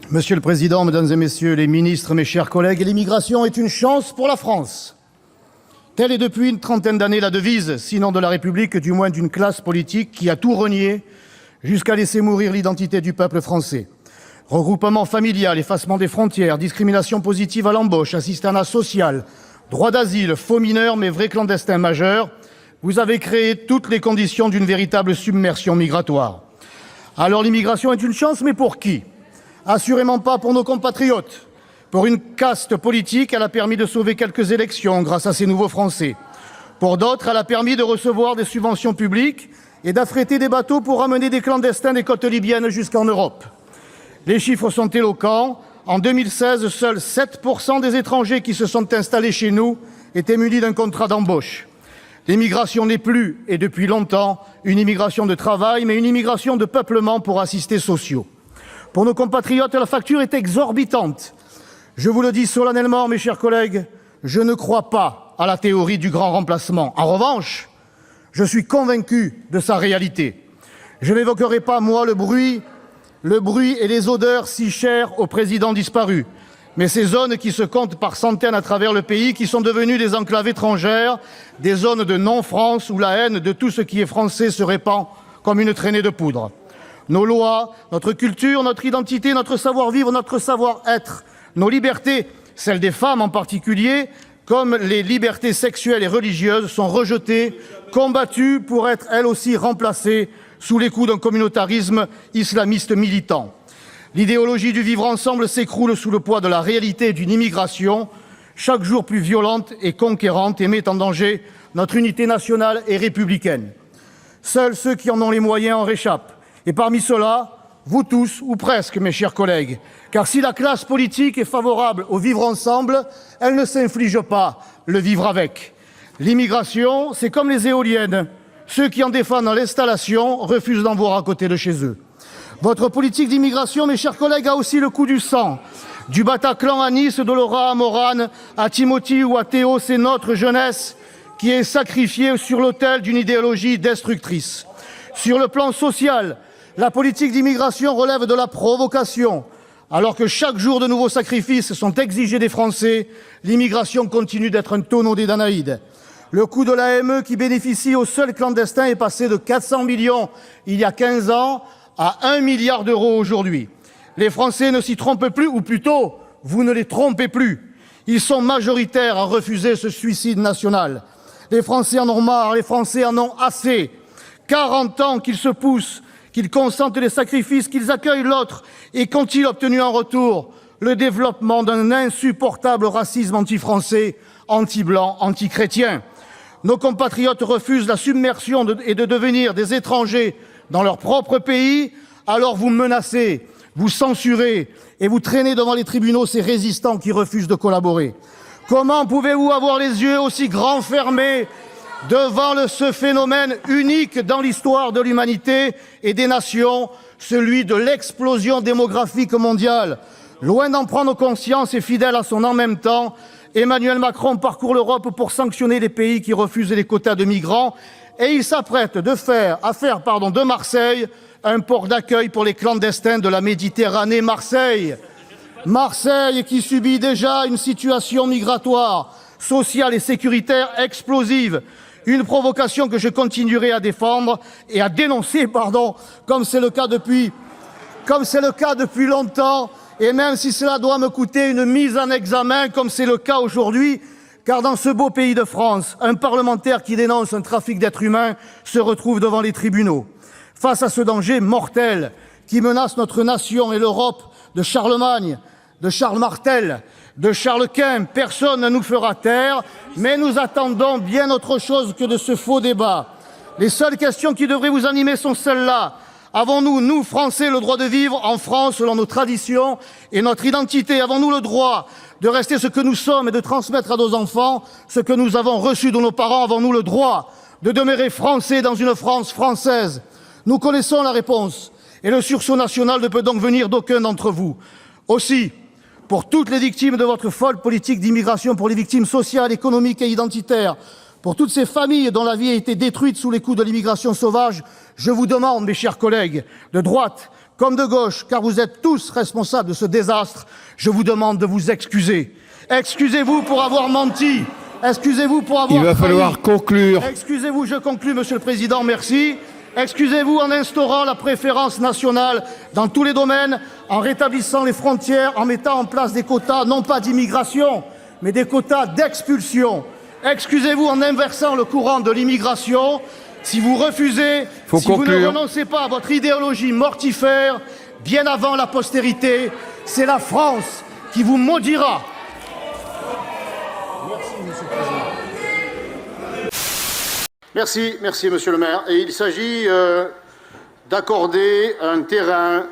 Monsieur le Président, Mesdames et Messieurs les ministres, mes chers collègues, l'immigration est une chance pour la France. Telle est depuis une trentaine d'années la devise, sinon de la République, du moins d'une classe politique qui a tout renié jusqu'à laisser mourir l'identité du peuple français. Regroupement familial, effacement des frontières, discrimination positive à l'embauche, assistanat social, droit d'asile, faux mineurs mais vrais clandestins majeurs, vous avez créé toutes les conditions d'une véritable submersion migratoire. Alors l'immigration est une chance, mais pour qui ? Assurément pas pour nos compatriotes. Pour une caste politique, elle a permis de sauver quelques élections grâce à ces nouveaux Français. Pour d'autres, elle a permis de recevoir des subventions publiques et d'affréter des bateaux pour ramener des clandestins des côtes libyennes jusqu'en Europe. Les chiffres sont éloquents. En 2016, seuls 7% des étrangers qui se sont installés chez nous étaient munis d'un contrat d'embauche. L'immigration n'est plus, et depuis longtemps, une immigration de travail, mais une immigration de peuplement pour assistés sociaux. Pour nos compatriotes, la facture est exorbitante. Je vous le dis solennellement, mes chers collègues, je ne crois pas à la théorie du grand remplacement. En revanche, je suis convaincu de sa réalité. Je n'évoquerai pas, moi, le bruit et les odeurs si chers au président disparu, mais ces zones qui se comptent par centaines à travers le pays, qui sont devenues des enclaves étrangères, des zones de non-France où la haine de tout ce qui est français se répand comme une traînée de poudre. Nos lois, notre culture, notre identité, notre savoir-vivre, notre savoir-être, nos libertés, celles des femmes en particulier, comme les libertés sexuelles et religieuses, sont rejetées, combattues pour être elles aussi remplacées sous les coups d'un communautarisme islamiste militant. L'idéologie du vivre ensemble s'écroule sous le poids de la réalité d'une immigration chaque jour plus violente et conquérante et met en danger notre unité nationale et républicaine. Seuls ceux qui en ont les moyens en réchappent. Et parmi ceux-là, vous tous, ou presque, mes chers collègues, car si la classe politique est favorable au vivre ensemble, elle ne s'inflige pas le vivre avec. L'immigration, c'est comme les éoliennes. Ceux qui en défendent l'installation refusent d'en voir à côté de chez eux. Votre politique d'immigration, mes chers collègues, a aussi le coût du sang. Du Bataclan à Nice, de Laura à Morane, à Timothy ou à Théo, c'est notre jeunesse qui est sacrifiée sur l'autel d'une idéologie destructrice. Sur le plan social, la politique d'immigration relève de la provocation. Alors que chaque jour de nouveaux sacrifices sont exigés des Français, l'immigration continue d'être un tonneau des Danaïdes. Le coût de l'AME qui bénéficie aux seuls clandestins est passé de 400 millions il y a 15 ans à 1 milliard d'euros aujourd'hui. Les Français ne s'y trompent plus, ou plutôt, vous ne les trompez plus. Ils sont majoritaires à refuser ce suicide national. Les Français en ont marre, les Français en ont assez. 40 ans qu'ils se poussent, qu'ils consentent les sacrifices, qu'ils accueillent l'autre, et qu'ont-ils obtenu en retour ? Le développement d'un insupportable racisme anti-français, anti-blanc, anti-chrétien. Nos compatriotes refusent la submersion et de devenir des étrangers dans leur propre pays, alors vous menacez, vous censurez et vous traînez devant les tribunaux ces résistants qui refusent de collaborer. Comment pouvez-vous avoir les yeux aussi grands fermés devant ce phénomène unique dans l'histoire de l'humanité et des nations, celui de l'explosion démographique mondiale? Loin d'en prendre conscience et fidèle à son en même temps, Emmanuel Macron parcourt l'Europe pour sanctionner les pays qui refusent les quotas de migrants et il s'apprête à faire de Marseille un port d'accueil pour les clandestins de la Méditerranée. Marseille qui subit déjà une situation migratoire, sociale et sécuritaire explosive. Une provocation que je continuerai à défendre et à dénoncer, comme c'est le cas depuis longtemps, et même si cela doit me coûter une mise en examen, comme c'est le cas aujourd'hui, car dans ce beau pays de France, un parlementaire qui dénonce un trafic d'êtres humains se retrouve devant les tribunaux. Face à ce danger mortel qui menace notre nation et l'Europe de Charlemagne, de Charles Martel, de Charles Quint, personne ne nous fera taire, mais nous attendons bien autre chose que de ce faux débat. Les seules questions qui devraient vous animer sont celles-là. Avons-nous, nous, Français, le droit de vivre en France selon nos traditions et notre identité? Avons-nous le droit de rester ce que nous sommes et de transmettre à nos enfants ce que nous avons reçu de nos parents? Avons-nous le droit de demeurer Français dans une France française? Nous connaissons la réponse, et le sursaut national ne peut donc venir d'aucun d'entre vous. Aussi, pour toutes les victimes de votre folle politique d'immigration, pour les victimes sociales, économiques et identitaires, pour toutes ces familles dont la vie a été détruite sous les coups de l'immigration sauvage, je vous demande, mes chers collègues, de droite comme de gauche, car vous êtes tous responsables de ce désastre, je vous demande de vous excuser. Excusez-vous pour avoir menti. Excusez-vous pour avoir Il va trahi. falloir conclure. Excusez-vous, je conclus, Monsieur le Président, merci. Excusez-vous en instaurant la préférence nationale dans tous les domaines, en rétablissant les frontières, en mettant en place des quotas, non pas d'immigration, mais des quotas d'expulsion. Excusez-vous en inversant le courant de l'immigration. Si vous refusez, si vous ne renoncez pas à votre idéologie mortifère, bien avant la postérité, c'est la France qui vous maudira. Merci, Monsieur le Président. Merci, Monsieur le maire. Et il s'agit d'accorder un terrain...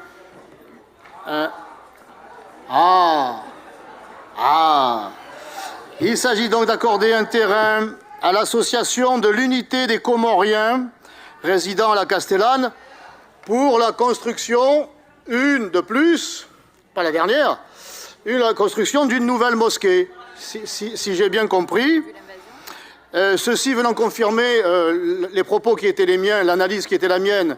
Il s'agit donc d'accorder un terrain à l'association de l'unité des Comoriens résidant à la Castellane pour la construction, une de plus, pas la dernière, la construction d'une nouvelle mosquée, si j'ai bien compris. Ceci venant confirmer les propos qui étaient les miens, l'analyse qui était la mienne,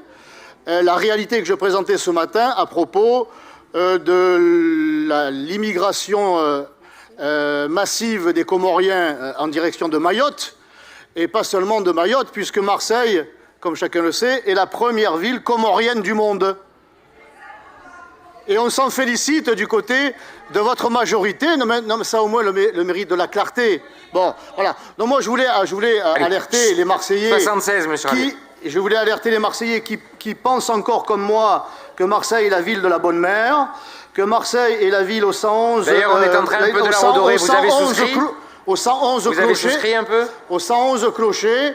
la réalité que je présentais ce matin à propos de l'immigration massive des Comoriens en direction de Mayotte, et pas seulement de Mayotte, puisque Marseille, comme chacun le sait, est la première ville comorienne du monde. Et on s'en félicite du côté de votre majorité. Non, mais ça au moins le mérite de la clarté. Bon, voilà. Donc moi je voulais alerter les Marseillais. 76, monsieur. Je voulais alerter les Marseillais qui pensent encore comme moi que Marseille est la ville de la bonne mère, que Marseille est la ville au 111. D'ailleurs, on est en train un peu de la redorer. Vous avez souscrit au 111 Vous avez souscrit un peu au 111 clochers,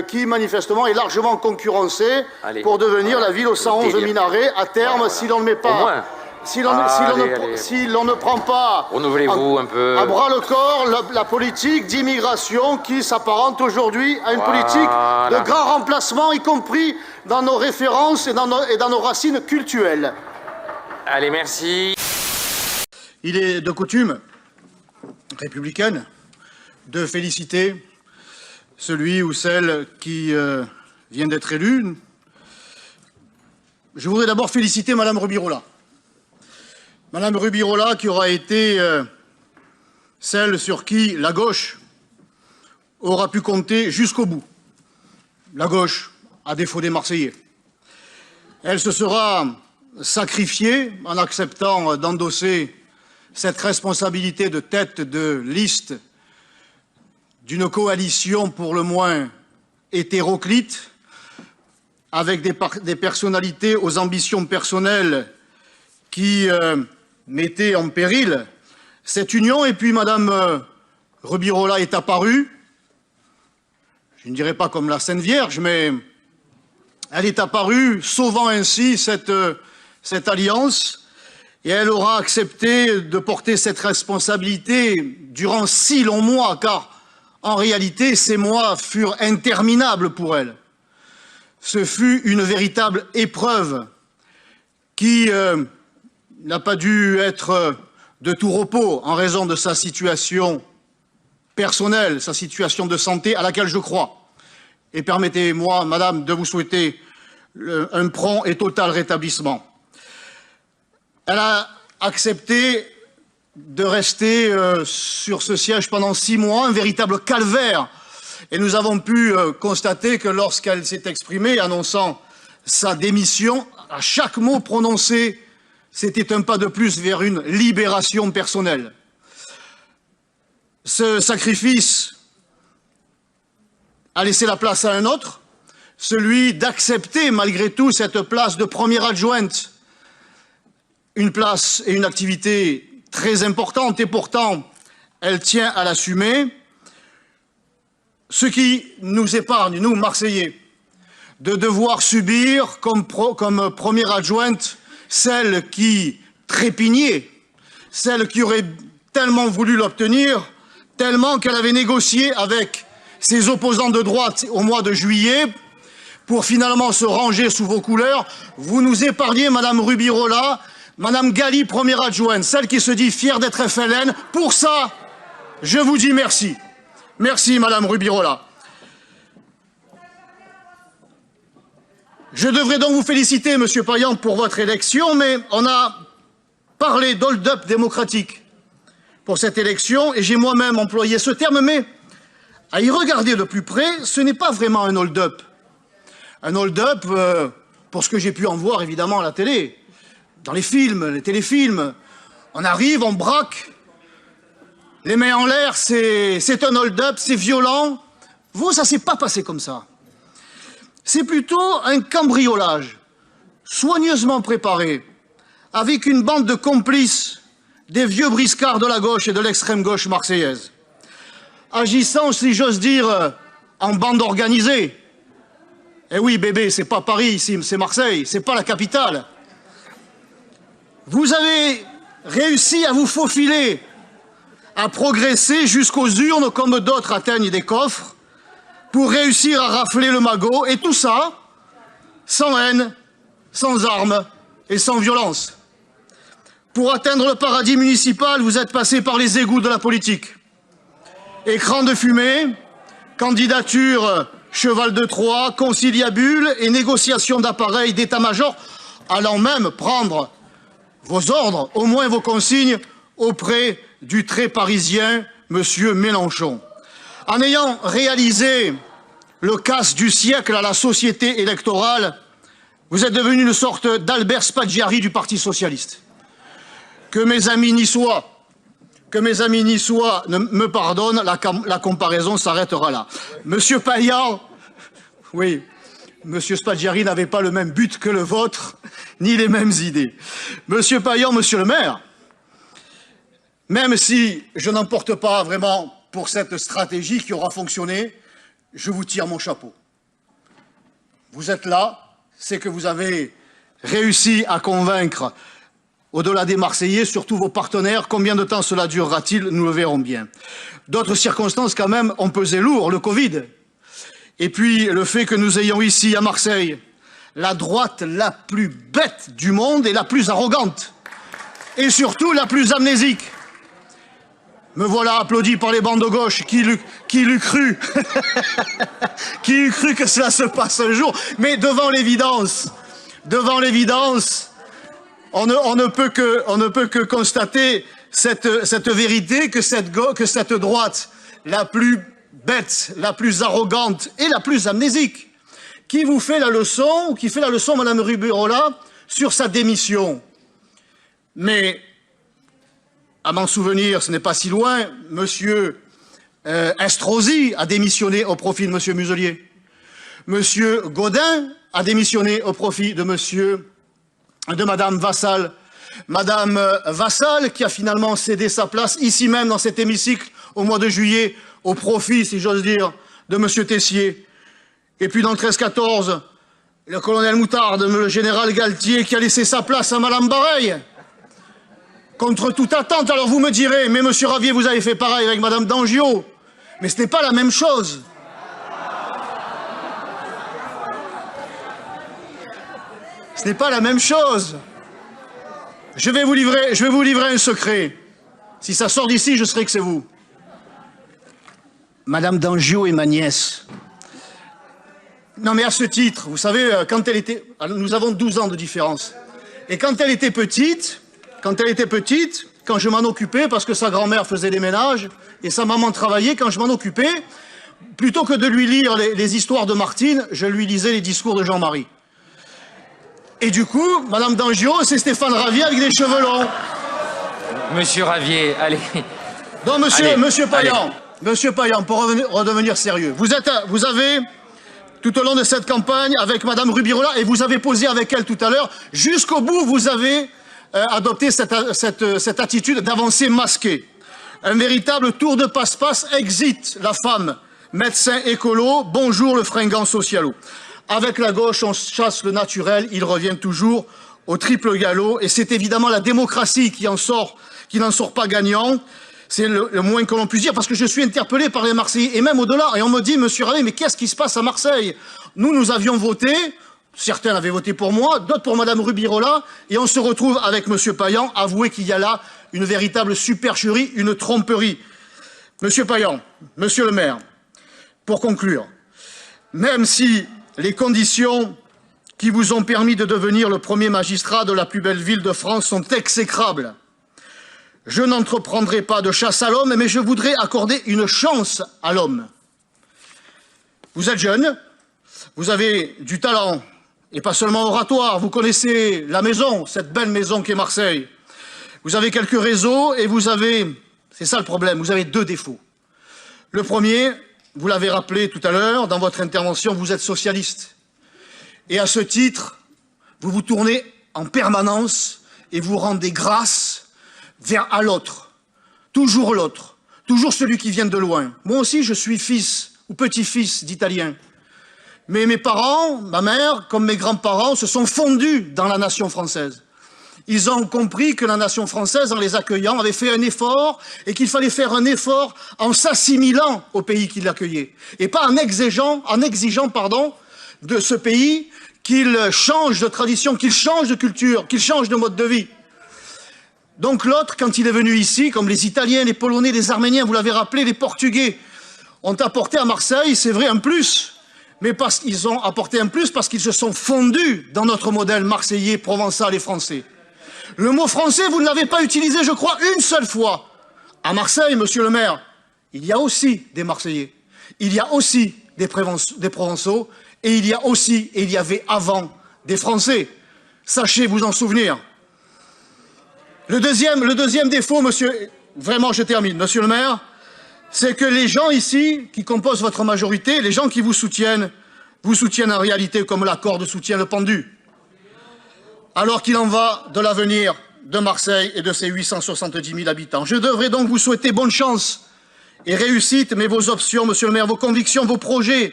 qui manifestement est largement concurrencé pour devenir la ville aux 111 minarets à terme, si l'on ne met pas, si l'on ne prend pas renouvelez-vous un peu à bras le corps la politique d'immigration qui s'apparente aujourd'hui à une politique de grand remplacement, y compris dans nos références et dans nos racines cultuelles. Allez, merci. Il est de coutume républicaine de féliciter celui ou celle qui vient d'être élu. Je voudrais d'abord féliciter Madame Rubirola. Madame Rubirola qui aura été celle sur qui la gauche aura pu compter jusqu'au bout. La gauche, à défaut des Marseillais. Elle se sera sacrifiée en acceptant d'endosser cette responsabilité de tête de liste d'une coalition pour le moins hétéroclite, avec des personnalités aux ambitions personnelles qui mettaient en péril cette union. Et puis Madame Rubirola est apparue, je ne dirais pas comme la Sainte Vierge, mais elle est apparue, sauvant ainsi cette alliance, et elle aura accepté de porter cette responsabilité durant 6 longs mois, car en réalité, ces mois furent interminables pour elle. Ce fut une véritable épreuve qui n'a pas dû être de tout repos en raison de sa situation personnelle, sa situation de santé à laquelle je crois. Et permettez-moi, Madame, de vous souhaiter un prompt et total rétablissement. Elle a accepté de rester sur ce siège pendant 6 mois, un véritable calvaire. Et nous avons pu constater que lorsqu'elle s'est exprimée, annonçant sa démission, à chaque mot prononcé, c'était un pas de plus vers une libération personnelle. Ce sacrifice a laissé la place à un autre, celui d'accepter malgré tout cette place de première adjointe, une place et une activité très importante, et pourtant elle tient à l'assumer, ce qui nous épargne, nous Marseillais, de devoir subir comme première adjointe celle qui trépignait, celle qui aurait tellement voulu l'obtenir, tellement qu'elle avait négocié avec ses opposants de droite au mois de juillet pour finalement se ranger sous vos couleurs. Vous nous épargnez, Madame Rubirola, Madame Galli, première adjointe, celle qui se dit fière d'être FLN. Pour ça, je vous dis merci. Merci, Madame Rubirola. Je devrais donc vous féliciter, Monsieur Payan, pour votre élection, mais on a parlé d'hold-up démocratique pour cette élection, et j'ai moi-même employé ce terme, mais à y regarder de plus près, ce n'est pas vraiment un hold-up. Un hold-up, pour ce que j'ai pu en voir évidemment à la télé, dans les films, les téléfilms, on arrive, on braque, les mains en l'air, c'est un hold-up, c'est violent. Vous, ça s'est pas passé comme ça. C'est plutôt un cambriolage, soigneusement préparé, avec une bande de complices, des vieux briscards de la gauche et de l'extrême gauche marseillaise, agissant, si j'ose dire, en bande organisée. Eh oui, bébé, c'est pas Paris ici, c'est Marseille, c'est pas la capitale. Vous avez réussi à vous faufiler, à progresser jusqu'aux urnes comme d'autres atteignent des coffres, pour réussir à rafler le magot, et tout ça sans haine, sans armes et sans violence. Pour atteindre le paradis municipal, vous êtes passé par les égouts de la politique. Écran de fumée, candidature cheval de Troie, conciliabule et négociation d'appareils d'état-major, allant même prendre vos ordres, au moins vos consignes, auprès du très parisien Monsieur Mélenchon. En ayant réalisé le casse du siècle à la société électorale, vous êtes devenu une sorte d'Albert Spaggiari du Parti socialiste. Que mes amis niçois me pardonnent, la comparaison s'arrêtera là. Monsieur Payan, oui, Monsieur Spaggiari n'avait pas le même but que le vôtre, ni les mêmes idées. Monsieur Payan, Monsieur le maire, même si je n'en porte pas vraiment pour cette stratégie qui aura fonctionné, je vous tire mon chapeau. Vous êtes là, c'est que vous avez réussi à convaincre, au-delà des Marseillais, surtout vos partenaires. Combien de temps cela durera-t-il? Nous le verrons bien. D'autres circonstances, quand même, ont pesé lourd, le Covid. Et puis, le fait que nous ayons ici, à Marseille, la droite la plus bête du monde et la plus arrogante. Et surtout, la plus amnésique. Me voilà applaudi par les bandes de gauche. Qui l'eût cru Qui eût cru que cela se passe un jour? Mais devant l'évidence, on ne peut que constater cette vérité que cette droite la plus bête, la plus arrogante et la plus amnésique, qui vous fait la leçon, ou qui fait la leçon, Madame Rubirola, sur sa démission. Mais à m'en souvenir, ce n'est pas si loin, Monsieur Estrosi a démissionné au profit de Monsieur Muselier. Monsieur Gaudin a démissionné au profit de Madame Vassal. Madame Vassal, qui a finalement cédé sa place ici même dans cet hémicycle au mois de juillet, au profit, si j'ose dire, de Monsieur Tessier. Et puis dans le 13-14, le colonel Moutarde, le général Galtier, qui a laissé sa place à Madame Bareil. Contre toute attente, alors vous me direz, mais Monsieur Ravier, vous avez fait pareil avec Madame Dangiot. Mais ce n'est pas la même chose. Ce n'est pas la même chose. Je vais vous livrer un secret. Si ça sort d'ici, je saurai que c'est vous. Madame Dangiot est ma nièce. Non mais à ce titre, vous savez, quand elle était... Nous avons 12 ans de différence. Et quand elle était petite, quand je m'en occupais, parce que sa grand-mère faisait les ménages, et sa maman travaillait, quand je m'en occupais, plutôt que de lui lire les histoires de Martine, je lui lisais les discours de Jean-Marie. Et du coup, Madame Dangiot, c'est Stéphane Ravier avec des cheveux longs. Monsieur Ravier, allez. Donc, Monsieur Payan, pour redevenir sérieux, vous avez, tout au long de cette campagne, avec Madame Rubirola, et vous avez posé avec elle tout à l'heure, jusqu'au bout, vous avez adopté cette attitude d'avancer masquée. Un véritable tour de passe-passe, exit la femme, médecin écolo, bonjour le fringant socialo. Avec la gauche, on chasse le naturel, il revient toujours au triple galop, et c'est évidemment la démocratie qui n'en sort pas gagnant. C'est le moins que l'on puisse dire, parce que je suis interpellé par les Marseillais, et même au-delà, et on me dit, Monsieur Ravier, mais qu'est-ce qui se passe à Marseille? Nous avions voté, certains avaient voté pour moi, d'autres pour Madame Rubirola, et on se retrouve avec Monsieur Payan, avouez qu'il y a là une véritable supercherie, une tromperie. Monsieur Payan, Monsieur le maire, pour conclure, même si les conditions qui vous ont permis de devenir le premier magistrat de la plus belle ville de France sont exécrables. Je n'entreprendrai pas de chasse à l'homme, mais je voudrais accorder une chance à l'homme. Vous êtes jeune, vous avez du talent, et pas seulement oratoire, vous connaissez la maison, cette belle maison qu'est Marseille. Vous avez quelques réseaux et vous avez, c'est ça le problème, vous avez deux défauts. Le premier, vous l'avez rappelé tout à l'heure, dans votre intervention, vous êtes socialiste. Et à ce titre, vous vous tournez en permanence et vous rendez grâce à l'autre, toujours celui qui vient de loin. Moi aussi, je suis fils ou petit-fils d'Italiens. Mais mes parents, ma mère, comme mes grands-parents, se sont fondus dans la nation française. Ils ont compris que la nation française, en les accueillant, avait fait un effort et qu'il fallait faire un effort en s'assimilant au pays qui l'accueillait. Et pas en exigeant de ce pays qu'il change de tradition, qu'il change de culture, qu'il change de mode de vie. Donc l'autre, quand il est venu ici, comme les Italiens, les Polonais, les Arméniens, vous l'avez rappelé, les Portugais, ont apporté à Marseille, c'est vrai, un plus. Mais ils ont apporté un plus parce qu'ils se sont fondus dans notre modèle marseillais, provençal et français. Le mot français, vous ne l'avez pas utilisé, je crois, une seule fois. À Marseille, monsieur le maire, il y a aussi des Marseillais. Il y a aussi des Provençaux. Et il y a aussi, et il y avait avant, des Français. Sachez vous en souvenir. Le deuxième défaut, monsieur, vraiment je termine, monsieur le maire, c'est que les gens ici, qui composent votre majorité, les gens qui vous soutiennent en réalité comme la corde soutient le pendu. Alors qu'il en va de l'avenir de Marseille et de ses 870 000 habitants. Je devrais donc vous souhaiter bonne chance et réussite, mais vos options, monsieur le maire, vos convictions, vos projets,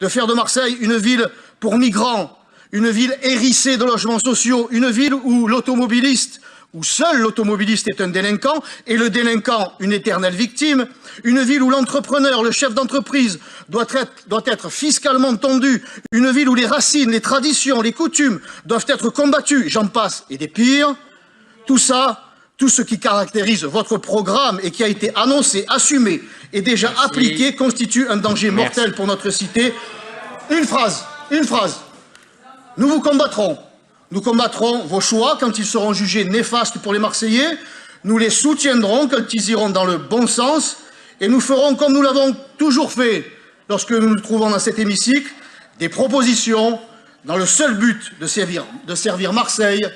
de faire de Marseille une ville pour migrants, une ville hérissée de logements sociaux, une ville où seul l'automobiliste est un délinquant et le délinquant une éternelle victime, une ville où l'entrepreneur, le chef d'entreprise doit être fiscalement tondu, une ville où les racines, les traditions, les coutumes doivent être combattues, j'en passe, et des pires. Tout ça, tout ce qui caractérise votre programme et qui a été annoncé, assumé et déjà appliqué constitue un danger mortel pour notre cité. Une phrase. Nous vous combattrons. Nous combattrons vos choix quand ils seront jugés néfastes pour les Marseillais. Nous les soutiendrons quand ils iront dans le bon sens. Et nous ferons comme nous l'avons toujours fait lorsque nous nous trouvons dans cet hémicycle, des propositions dans le seul but de servir Marseille